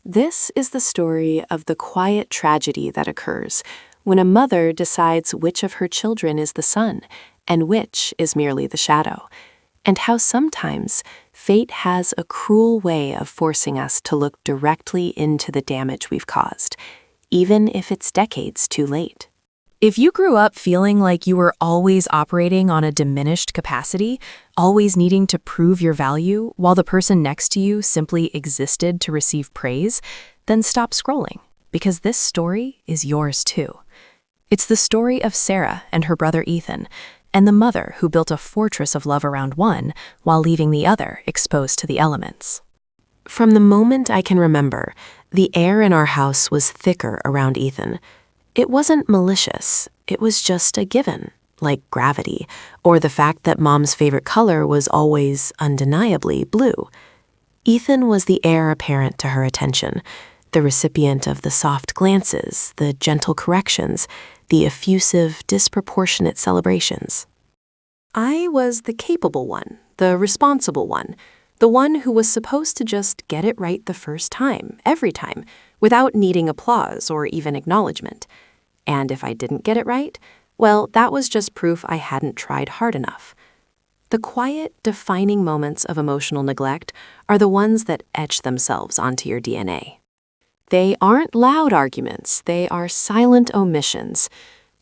This is the story of the quiet tragedy that occurs when a mother decides which of her children is the sun and which is merely the shadow, and how sometimes fate has a cruel way of forcing us to look directly into the damage we've caused, even if it's decades too late. If you grew up feeling like you were always operating on a diminished capacity, always needing to prove your value while the person next to you simply existed to receive praise, then stop scrolling, because this story is yours too. It's the story of Sarah and her brother Ethan, and the mother who built a fortress of love around one while leaving the other exposed to the elements. From the moment I can remember, the air in our house was thicker around Ethan. It wasn't malicious, it was just a given, like gravity, or the fact that Mom's favorite color was always undeniably blue. Ethan was the heir apparent to her attention, the recipient of the soft glances, the gentle corrections, the effusive, disproportionate celebrations. I was the capable one, the responsible one, the one who was supposed to just get it right the first time, every time, without needing applause or even acknowledgement. And if I didn't get it right, well, that was just proof I hadn't tried hard enough. The quiet, defining moments of emotional neglect are the ones that etch themselves onto your DNA. They aren't loud arguments, they are silent omissions.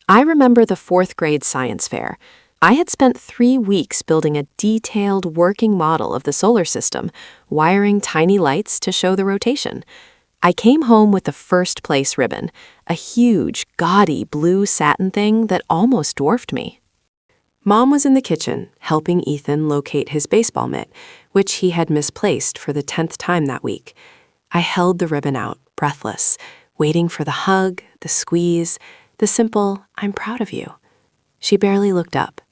I remember the 4th grade science fair. I had spent 3 weeks building a detailed working model of the solar system, wiring tiny lights to show the rotation. I came home with the first place ribbon, a huge, gaudy blue satin thing that almost dwarfed me. Mom was in the kitchen, helping Ethan locate his baseball mitt, which he had misplaced for the 10th time that week. I held the ribbon out, breathless, waiting for the hug, the squeeze, the simple, "I'm proud of you." She barely looked up.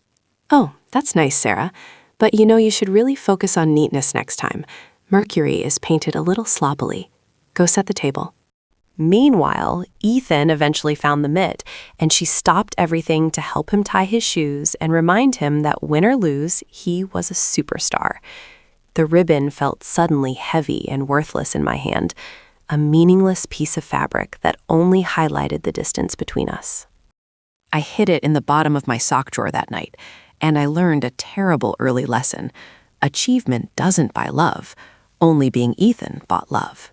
"Oh, that's nice, Sarah, but you should really focus on neatness next time. Mercury is painted a little sloppily. Go set the table." Meanwhile, Ethan eventually found the mitt, and she stopped everything to help him tie his shoes and remind him that win or lose, he was a superstar. The ribbon felt suddenly heavy and worthless in my hand, a meaningless piece of fabric that only highlighted the distance between us. I hid it in the bottom of my sock drawer that night, and I learned a terrible early lesson. Achievement doesn't buy love. Only being Ethan bought love.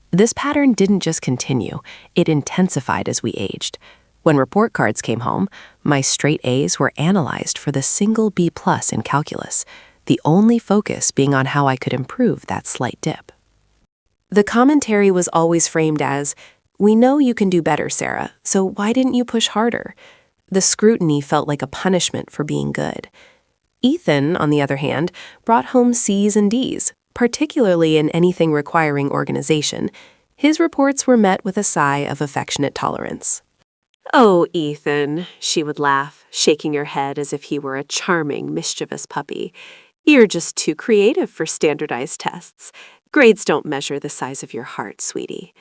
This pattern didn't just continue, it intensified as we aged. When report cards came home, my straight A's were analyzed for the single B+ in calculus, the only focus being on how I could improve that slight dip. The commentary was always framed as, "We know you can do better, Sarah, so why didn't you push harder?" The scrutiny felt like a punishment for being good. Ethan, on the other hand, brought home C's and D's, particularly in anything requiring organization. His reports were met with a sigh of affectionate tolerance. "Oh, Ethan," she would laugh, shaking her head as if he were a charming, mischievous puppy. "You're just too creative for standardized tests. Grades don't measure the size of your heart, sweetie."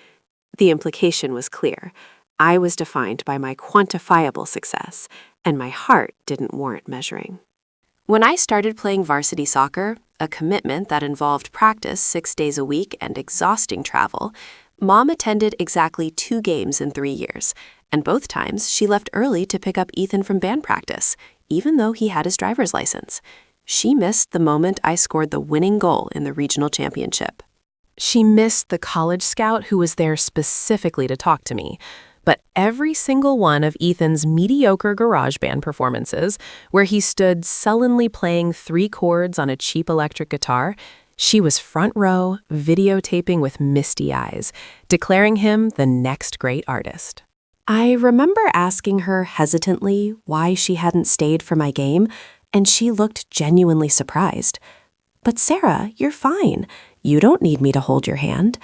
The implication was clear. I was defined by my quantifiable success, and my heart didn't warrant measuring. When I started playing varsity soccer, a commitment that involved practice 6 days a week and exhausting travel, Mom attended exactly 2 games in 3 years, and both times she left early to pick up Ethan from band practice, even though he had his driver's license. She missed the moment I scored the winning goal in the regional championship. She missed the college scout who was there specifically to talk to me. But every single one of Ethan's mediocre garage band performances, where he stood sullenly playing 3 chords on a cheap electric guitar, she was front row, videotaping with misty eyes, declaring him the next great artist. I remember asking her hesitantly why she hadn't stayed for my game, and she looked genuinely surprised. "But Sarah, you're fine. You don't need me to hold your hand.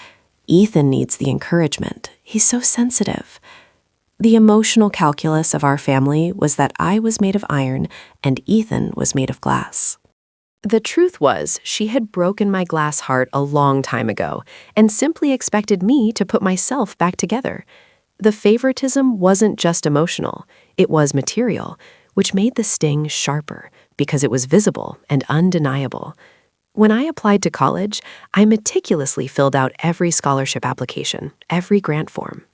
Ethan needs the encouragement. He's so sensitive." The emotional calculus of our family was that I was made of iron and Ethan was made of glass. The truth was, she had broken my glass heart a long time ago and simply expected me to put myself back together. The favoritism wasn't just emotional, it was material, which made the sting sharper because it was visible and undeniable. When I applied to college, I meticulously filled out every scholarship application, every grant form.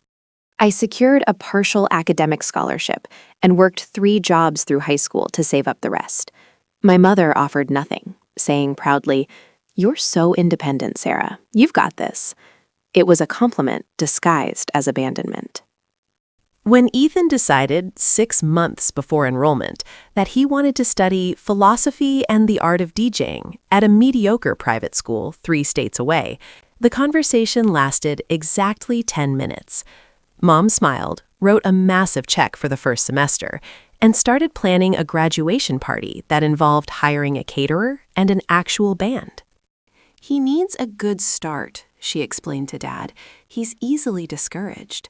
I secured a partial academic scholarship and worked 3 jobs through high school to save up the rest. My mother offered nothing, saying proudly, "You're so independent, Sarah. You've got this." It was a compliment disguised as abandonment. When Ethan decided 6 months before enrollment that he wanted to study philosophy and the art of DJing at a mediocre private school 3 states away, the conversation lasted exactly 10 minutes. Mom smiled, wrote a massive check for the first semester, and started planning a graduation party that involved hiring a caterer and an actual band. "He needs a good start," she explained to Dad. "He's easily discouraged."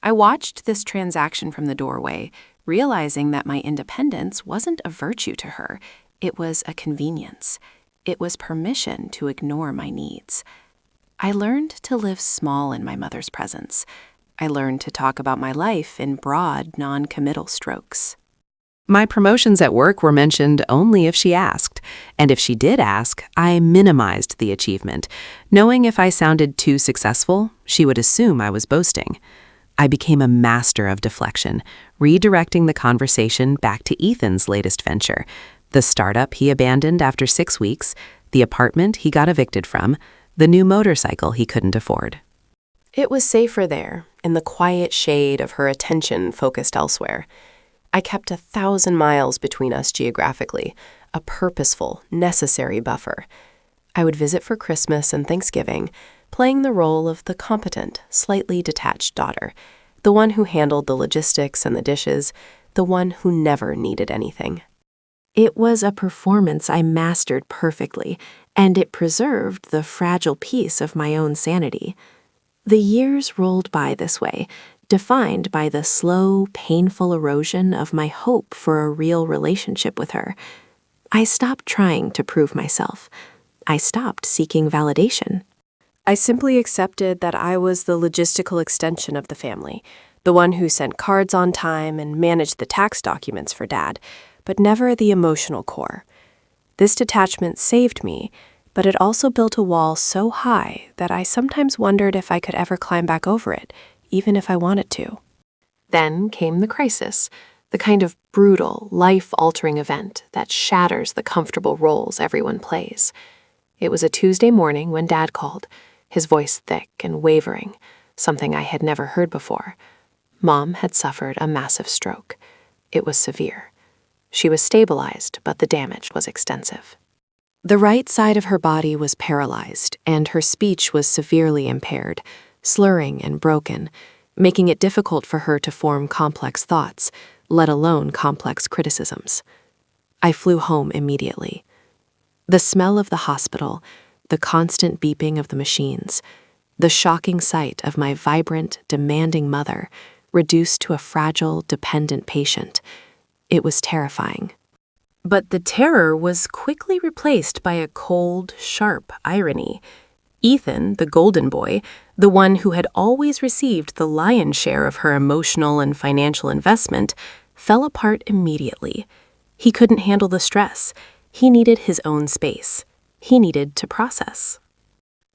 I watched this transaction from the doorway, realizing that my independence wasn't a virtue to her. It was a convenience. It was permission to ignore my needs. I learned to live small in my mother's presence. I learned to talk about my life in broad, non-committal strokes. My promotions at work were mentioned only if she asked, and if she did ask, I minimized the achievement, knowing if I sounded too successful, she would assume I was boasting. I became a master of deflection, redirecting the conversation back to Ethan's latest venture, the startup he abandoned after 6 weeks, the apartment he got evicted from, the new motorcycle he couldn't afford. It was safer there, in the quiet shade of her attention focused elsewhere. I kept 1,000 miles between us geographically, a purposeful, necessary buffer. I would visit for Christmas and Thanksgiving, playing the role of the competent, slightly detached daughter, the one who handled the logistics and the dishes, the one who never needed anything. It was a performance I mastered perfectly, and it preserved the fragile piece of my own sanity. The years rolled by this way, defined by the slow, painful erosion of my hope for a real relationship with her. I stopped trying to prove myself. I stopped seeking validation. I simply accepted that I was the logistical extension of the family, the one who sent cards on time and managed the tax documents for Dad, but never the emotional core. This detachment saved me, but it also built a wall so high that I sometimes wondered if I could ever climb back over it, even if I wanted to. Then came the crisis, the kind of brutal, life-altering event that shatters the comfortable roles everyone plays. It was a Tuesday morning when Dad called, his voice thick and wavering, something I had never heard before. Mom had suffered a massive stroke. It was severe. She was stabilized, but the damage was extensive. The right side of her body was paralyzed, and her speech was severely impaired, slurring and broken, making it difficult for her to form complex thoughts, let alone complex criticisms. I flew home immediately. The smell of the hospital, the constant beeping of the machines, the shocking sight of my vibrant, demanding mother, reduced to a fragile, dependent patient. It was terrifying. But the terror was quickly replaced by a cold, sharp irony. Ethan, the golden boy, the one who had always received the lion's share of her emotional and financial investment, fell apart immediately. He couldn't handle the stress. He needed his own space. He needed to process.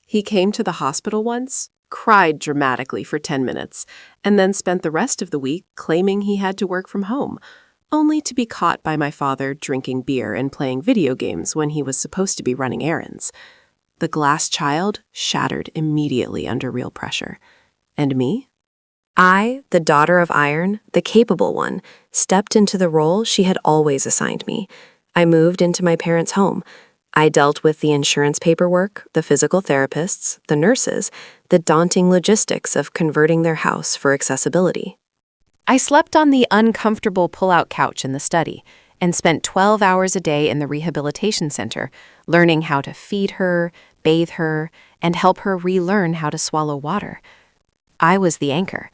He came to the hospital once, cried dramatically for 10 minutes, and then spent the rest of the week claiming he had to work from home, only to be caught by my father drinking beer and playing video games when he was supposed to be running errands. The glass child shattered immediately under real pressure. And me? I, the daughter of iron, the capable one, stepped into the role she had always assigned me. I moved into my parents' home. I dealt with the insurance paperwork, the physical therapists, the nurses, the daunting logistics of converting their house for accessibility. I slept on the uncomfortable pull-out couch in the study and spent 12 hours a day in the rehabilitation center, learning how to feed her, bathe her, and help her relearn how to swallow water. I was the anchor,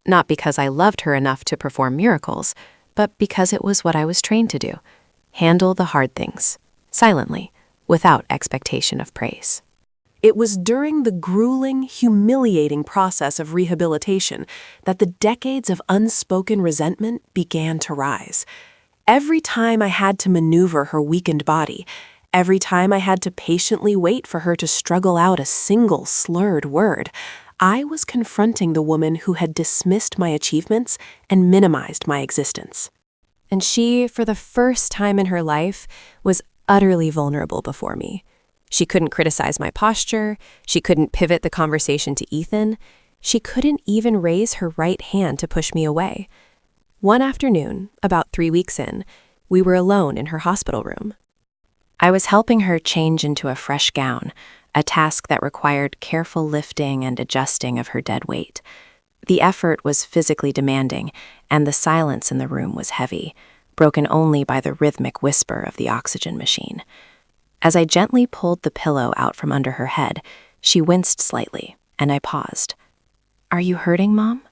not because I loved her enough to perform miracles, but because it was what I was trained to do: handle the hard things, silently, without expectation of praise. It was during the grueling, humiliating process of rehabilitation that the decades of unspoken resentment began to rise. Every time I had to maneuver her weakened body, Every time I had to patiently wait for her to struggle out a single slurred word, I was confronting the woman who had dismissed my achievements and minimized my existence. And she, for the first time in her life, was utterly vulnerable before me. She couldn't criticize my posture, she couldn't pivot the conversation to Ethan, she couldn't even raise her right hand to push me away. One afternoon, about 3 weeks in, we were alone in her hospital room. I was helping her change into a fresh gown, a task that required careful lifting and adjusting of her dead weight. The effort was physically demanding, and the silence in the room was heavy, broken only by the rhythmic whisper of the oxygen machine. As I gently pulled the pillow out from under her head, she winced slightly, and I paused. "Are you hurting, Mom?"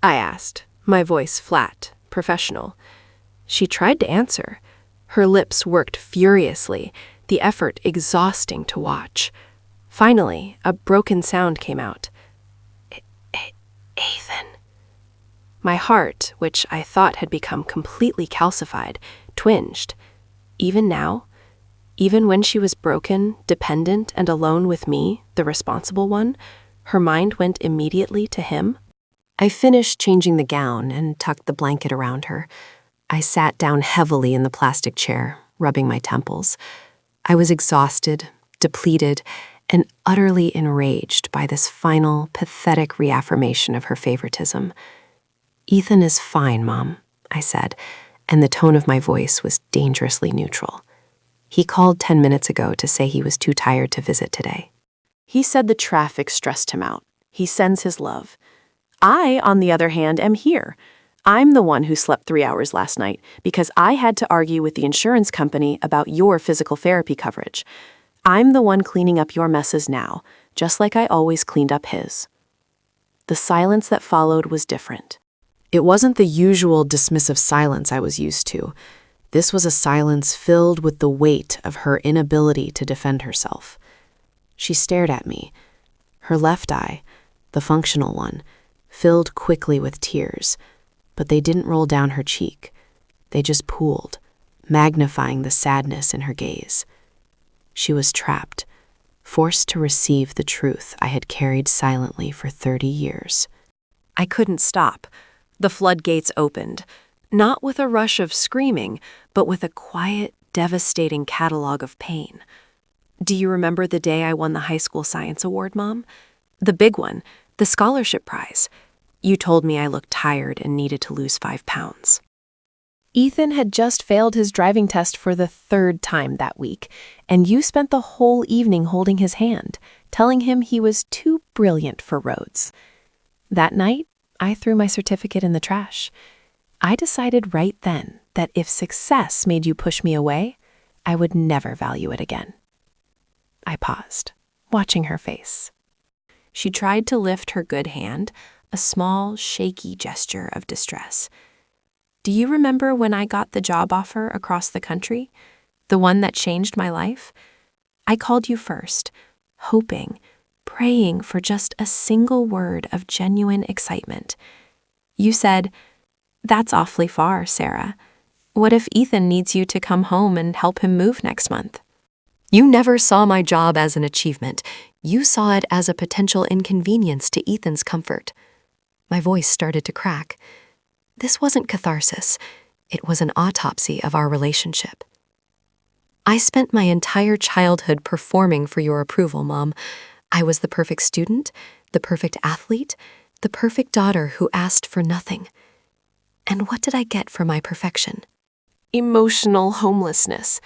I asked, my voice flat, professional. She tried to answer. Her lips worked furiously, the effort exhausting to watch. Finally, a broken sound came out. "Ethan." My heart, which I thought had become completely calcified, twinged. Even now, even when she was broken, dependent, and alone with me, the responsible one, her mind went immediately to him. I finished changing the gown and tucked the blanket around her. I sat down heavily in the plastic chair, rubbing my temples. I was exhausted, depleted, and utterly enraged by this final, pathetic reaffirmation of her favoritism. "Ethan is fine, Mom," I said, and the tone of my voice was dangerously neutral. "He called 10 minutes ago to say he was too tired to visit today. He said the traffic stressed him out. He sends his love. I, on the other hand, am here. I'm the one who slept 3 hours last night because I had to argue with the insurance company about your physical therapy coverage. I'm the one cleaning up your messes now, just like I always cleaned up his." The silence that followed was different. It wasn't the usual dismissive silence I was used to. This was a silence filled with the weight of her inability to defend herself. She stared at me. Her left eye, the functional one, filled quickly with tears, but they didn't roll down her cheek. They just pooled, magnifying the sadness in her gaze. She was trapped, forced to receive the truth I had carried silently for 30 years. I couldn't stop. The floodgates opened, not with a rush of screaming, but with a quiet, devastating catalog of pain. "Do you remember the day I won the high school science award, Mom? The big one, the scholarship prize. You told me I looked tired and needed to lose 5 pounds. Ethan had just failed his driving test for the 3rd time that week, and you spent the whole evening holding his hand, telling him he was too brilliant for roads. That night, I threw my certificate in the trash. I decided right then that if success made you push me away, I would never value it again." I paused, watching her face. She tried to lift her good hand, a small, shaky gesture of distress. "Do you remember when I got the job offer across the country? The one that changed my life? I called you first, hoping, praying for just a single word of genuine excitement. You said, 'That's awfully far, Sarah. What if Ethan needs you to come home and help him move next month?' You never saw my job as an achievement. You saw it as a potential inconvenience to Ethan's comfort." My voice started to crack. This wasn't catharsis. It was an autopsy of our relationship. "I spent my entire childhood performing for your approval, Mom. I was the perfect student, the perfect athlete, the perfect daughter who asked for nothing. And what did I get for my perfection? Emotional homelessness.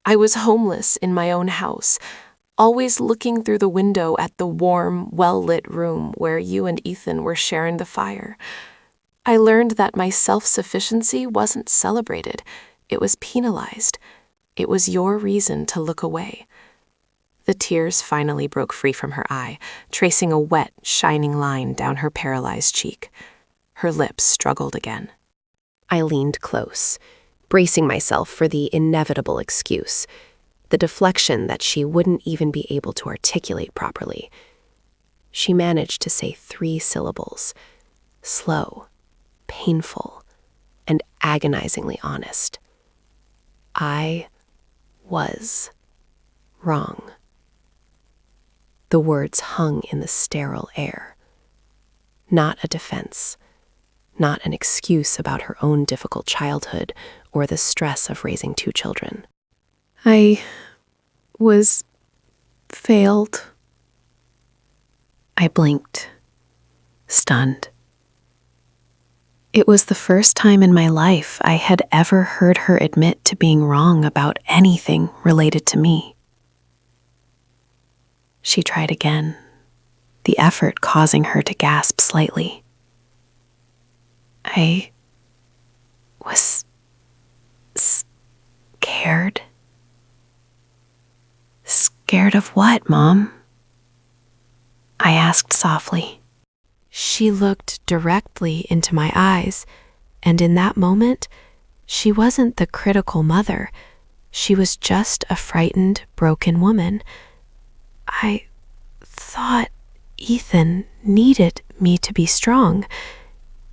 I was homeless in my own house, always looking through the window at the warm, well-lit room where you and Ethan were sharing the fire. I learned that my self-sufficiency wasn't celebrated. It was penalized. It was your reason to look away." The tears finally broke free from her eye, tracing a wet, shining line down her paralyzed cheek. Her lips struggled again. I leaned close, bracing myself for the inevitable excuse, the deflection that she wouldn't even be able to articulate properly. She managed to say 3 syllables, slow, painful, and agonizingly honest. "I was wrong. The words hung in the sterile air. Not a defense, not an excuse about her own difficult childhood or the stress of raising 2 children. I was failed. I blinked, stunned. It was the first time in my life I had ever heard her admit to being wrong about anything related to me. She tried again, the effort causing her to gasp slightly. I was scared. Scared of what, Mom? I asked softly. She looked directly into my eyes, and in that moment, she wasn't the critical mother. She was just a frightened, broken woman. I thought Ethan needed me to be strong.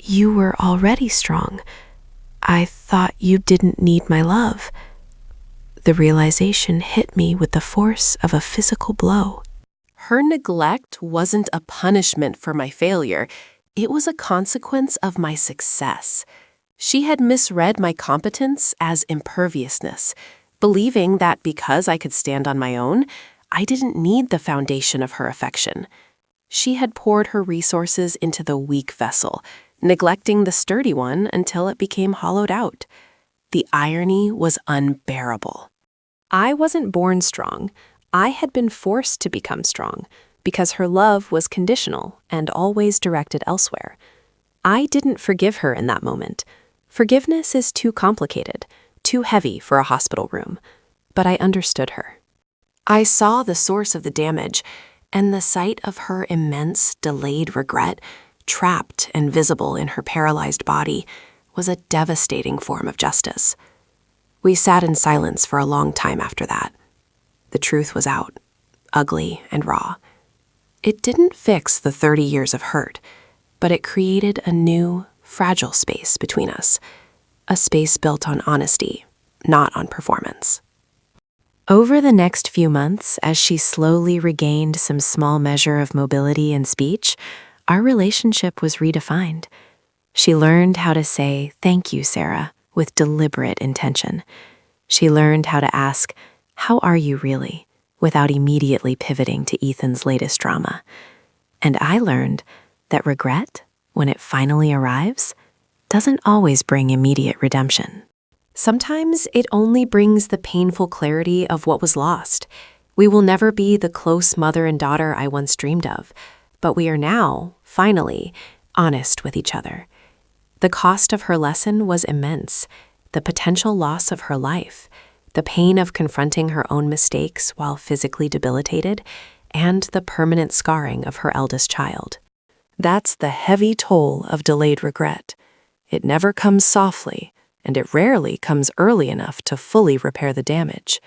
You were already strong. I thought you didn't need my love. The realization hit me with the force of a physical blow. Her neglect wasn't a punishment for my failure. It was a consequence of my success. She had misread my competence as imperviousness, believing that because I could stand on my own, I didn't need the foundation of her affection. She had poured her resources into the weak vessel, neglecting the sturdy one until it became hollowed out. The irony was unbearable. I wasn't born strong. I had been forced to become strong because her love was conditional and always directed elsewhere. I didn't forgive her in that moment. Forgiveness is too complicated, too heavy for a hospital room. But I understood her. I saw the source of the damage, and the sight of her immense, delayed regret, trapped and visible in her paralyzed body, was a devastating form of justice. We sat in silence for a long time after that. The truth was out, ugly and raw. It didn't fix the 30 years of hurt, but it created a new, fragile space between us, a space built on honesty, not on performance. Over the next few months, as she slowly regained some small measure of mobility and speech, our relationship was redefined. She learned how to say, "Thank you, Sarah," with deliberate intention. She learned how to ask, "How are you really?" without immediately pivoting to Ethan's latest drama. And I learned that regret, when it finally arrives, doesn't always bring immediate redemption. Sometimes it only brings the painful clarity of what was lost. We will never be the close mother and daughter I once dreamed of, but we are now, finally, honest with each other. The cost of her lesson was immense, the potential loss of her life, the pain of confronting her own mistakes while physically debilitated, and the permanent scarring of her eldest child. That's the heavy toll of delayed regret. It never comes softly, and it rarely comes early enough to fully repair the damage.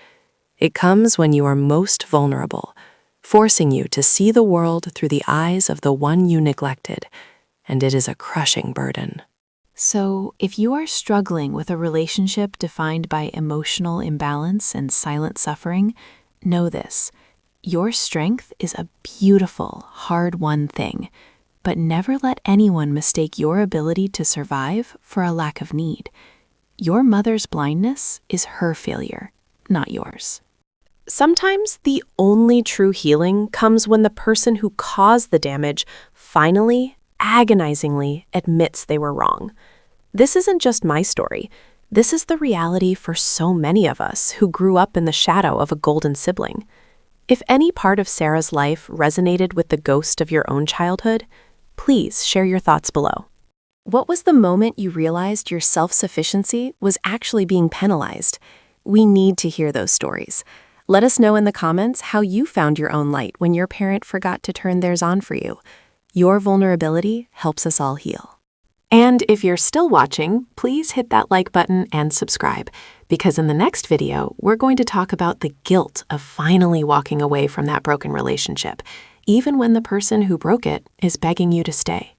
It comes when you are most vulnerable, forcing you to see the world through the eyes of the one you neglected, and it is a crushing burden. So, if you are struggling with a relationship defined by emotional imbalance and silent suffering, know this: your strength is a beautiful, hard-won thing, but never let anyone mistake your ability to survive for a lack of need. Your mother's blindness is her failure, not yours. Sometimes the only true healing comes when the person who caused the damage finally, agonizingly admits they were wrong. This isn't just my story. This is the reality for so many of us who grew up in the shadow of a golden sibling. If any part of Sarah's life resonated with the ghost of your own childhood, please share your thoughts below. What was the moment you realized your self-sufficiency was actually being penalized? We need to hear those stories. Let us know in the comments how you found your own light when your parent forgot to turn theirs on for you. Your vulnerability helps us all heal. And if you're still watching, please hit that like button and subscribe, because in the next video, we're going to talk about the guilt of finally walking away from that broken relationship, even when the person who broke it is begging you to stay.